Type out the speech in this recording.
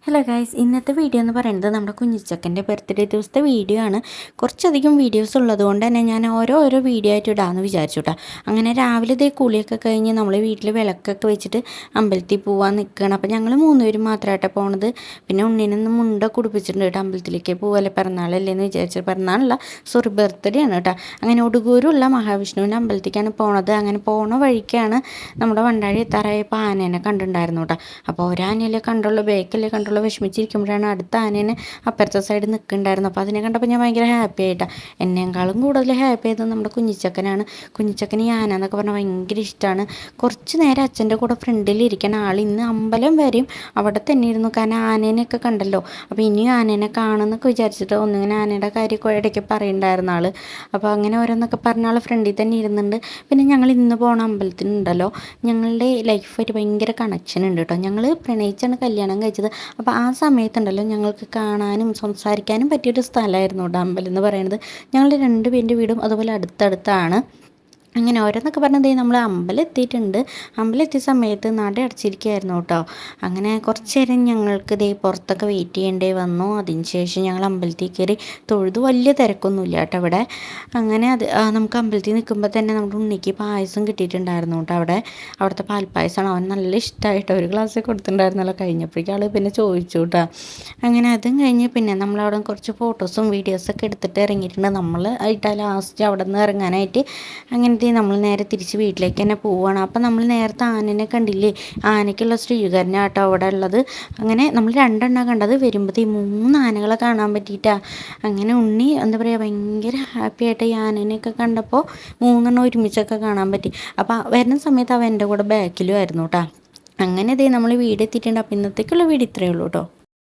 Hello guys, ഇന്നത്തെ video എന്ന് പറയുന്നത് നമ്മുടെ കുഞ്ഞിച്ചക്കൻ്റെ ബർത്ത്ഡേ ദിവസത്തെ വീഡിയോ ആണ്. കുറച്ചധികം വീഡിയോസ് ഉള്ളതുകൊണ്ട് തന്നെ ഞാൻ ഓരോ വീഡിയോ ആയിട്ട് ഇടാമെന്ന് വിചാരിച്ചു കേട്ടോ. അങ്ങനെ രാവിലെ ഇതേ കുളിയൊക്കെ കഴിഞ്ഞ് നമ്മൾ വീട്ടിൽ വിളക്കൊക്കെ വെച്ചിട്ട് അമ്പലത്തിൽ പോകാൻ നിൽക്കുകയാണ്. അപ്പോൾ ഞങ്ങൾ 3 പേരും മാത്രമായിട്ടാണ് പോണത്. പിന്നെ ഉണ്ണിനൊന്ന് മുണ്ടൊക്കെ ഉടുപ്പിച്ചിട്ടുണ്ട് കേട്ടോ. അമ്പലത്തിലേക്ക് പോകല്ലേ, പിറന്നാളല്ലേ എന്ന് വിചാരിച്ചത്. പിറന്നാളല്ല, സോറി, ബർത്ത്ഡേ ആണ് കേട്ടോ. അങ്ങനെ ഒടുകൂരുള്ള മഹാവിഷ്ണുവിൻ്റെ അമ്പലത്തേക്കാണ് പോണത്. അങ്ങനെ പോണ വഴിക്കാണ് നമ്മുടെ വണ്ടാഴി എത്താറായപ്പോൾ ആനേനെ കണ്ടിട്ടുണ്ടായിരുന്നു കേട്ടോ. അപ്പോൾ ഒരാനയല്ലേ കണ്ടുള്ളൂ, ബേക്കല്ലേ കണ്ടുള്ളൂ. വിഷമിച്ചിരിക്കുമ്പോഴാണ് അടുത്ത ആനേനെ അപ്പുറത്തെ സൈഡ് നിൽക്കുന്നുണ്ടായിരുന്നു. അപ്പോൾ അതിനെ കണ്ടപ്പോൾ ഞാൻ ഭയങ്കര ഹാപ്പി ആയിട്ടാണ്. എന്നേക്കാളും കൂടുതൽ ഹാപ്പി ആയത് നമ്മുടെ കുഞ്ഞിച്ചക്കനാണ്. കുഞ്ഞിച്ചക്കന് ഈ ആന എന്നൊക്കെ പറഞ്ഞാൽ ഭയങ്കര ഇഷ്ടമാണ്. കുറച്ച് നേരം അച്ഛൻ്റെ കൂടെ ഫ്രണ്ടിലിരിക്കുന്ന ആൾ ഇന്ന് അമ്പലം വരെയും അവിടെ തന്നെ ഇരുന്നു. കാരണം ആനേനെയൊക്കെ കണ്ടല്ലോ, അപ്പോൾ ഇനിയും ആനേനെ കാണുമെന്നൊക്കെ വിചാരിച്ചിട്ട് ഒന്നിങ്ങനെ ആനയുടെ കാര്യമൊക്കെ ഇടയ്ക്ക് പറയുന്നുണ്ടായിരുന്ന ആൾ. അപ്പോൾ അങ്ങനെ ഓരോന്നൊക്കെ പറഞ്ഞ ആൾ ഫ്രണ്ടിൽ തന്നെ ഇരുന്നുണ്ട്. പിന്നെ ഞങ്ങൾ ഇന്ന് പോണ അമ്പലത്തിനുണ്ടല്ലോ, ഞങ്ങളുടെ ലൈഫായിട്ട് ഭയങ്കര കണക്ഷൻ ഉണ്ട് കേട്ടോ. ഞങ്ങൾ പ്രണയിച്ചാണ് കല്യാണം കഴിച്ചത്. അപ്പോൾ ആ സമയത്തുണ്ടല്ലോ ഞങ്ങൾക്ക് കാണാനും സംസാരിക്കാനും പറ്റിയൊരു സ്ഥലമായിരുന്നു കേട്ടോ അമ്പലം എന്ന് പറയുന്നത്. ഞങ്ങളുടെ 2 പേരുടെ വീടും അതുപോലെ അടുത്തടുത്താണ്. അങ്ങനെ ഓരോന്നൊക്കെ പറഞ്ഞത് നമ്മൾ അമ്പലം എത്തിയിട്ടുണ്ട്. അമ്പലം എത്തിയ സമയത്ത് നട അടച്ചിരിക്കുകയായിരുന്നു കേട്ടോ. അങ്ങനെ കുറച്ച് നേരം ഞങ്ങൾക്ക് പുറത്തൊക്കെ വെയിറ്റ് ചെയ്യേണ്ടി വന്നു. അതിന് ശേഷം ഞങ്ങൾ അമ്പലത്തിൽ കയറി തൊഴുതു. വലിയ തിരക്കൊന്നുമില്ല കേട്ടോ അവിടെ. അങ്ങനെ നമുക്ക് അമ്പലത്തിൽ നിൽക്കുമ്പോൾ തന്നെ നമ്മുടെ ഉണ്ണിക്ക് പായസം കിട്ടിയിട്ടുണ്ടായിരുന്നു കേട്ടോ. അവിടുത്തെ പാൽപ്പായസമാണ് അവൻ നല്ല ഇഷ്ടമായിട്ടോ. ഒരു ഗ്ലാസ് കൊടുത്തിട്ടുണ്ടായിരുന്നല്ലോ, കഴിഞ്ഞപ്പോഴേക്കും ആൾ പിന്നെ ചോദിച്ചു കേട്ടോ. അങ്ങനെ അതും കഴിഞ്ഞ് പിന്നെ നമ്മളവിടെ കുറച്ച് ഫോട്ടോസും വീഡിയോസൊക്കെ എടുത്തിട്ട് ഇറങ്ങിയിട്ടുണ്ട്. നമ്മൾ ആയിട്ടാ ലാസ്റ്റ് അവിടെ നിന്ന് ഇറങ്ങാനായിട്ട്. അങ്ങനെ നമ്മൾ നേരെ തിരിച്ച് വീട്ടിലേക്ക് തന്നെ പോവുകയാണ്. അപ്പം നമ്മൾ നേരത്തെ ആനനെ കണ്ടില്ലേ, ആനയ്ക്കുള്ള സ്വീകരണമാട്ടോ അവിടെ ഉള്ളത്. അങ്ങനെ നമ്മൾ 2 എണ്ണം കണ്ടത്, വരുമ്പോഴത്തേ 3 ആനകളെ കാണാൻ പറ്റിയിട്ടാണ്. അങ്ങനെ ഉണ്ണി എന്താ പറയുക, ഭയങ്കര ഹാപ്പി ആയിട്ട് ഈ ആനനെയൊക്കെ കണ്ടപ്പോൾ 3 എണ്ണം ഒരുമിച്ചൊക്കെ കാണാൻ പറ്റി. അപ്പോൾ വരുന്ന സമയത്ത് അവൻ എൻ്റെ കൂടെ ബാക്കിലും ആയിരുന്നു കേട്ടോ. അങ്ങനെ നമ്മൾ വീട് എത്തിയിട്ടുണ്ട്. അപ്പോൾ ഇന്നത്തേക്കുള്ള വീട് ഇത്രയേ ഉള്ളൂ കേട്ടോ.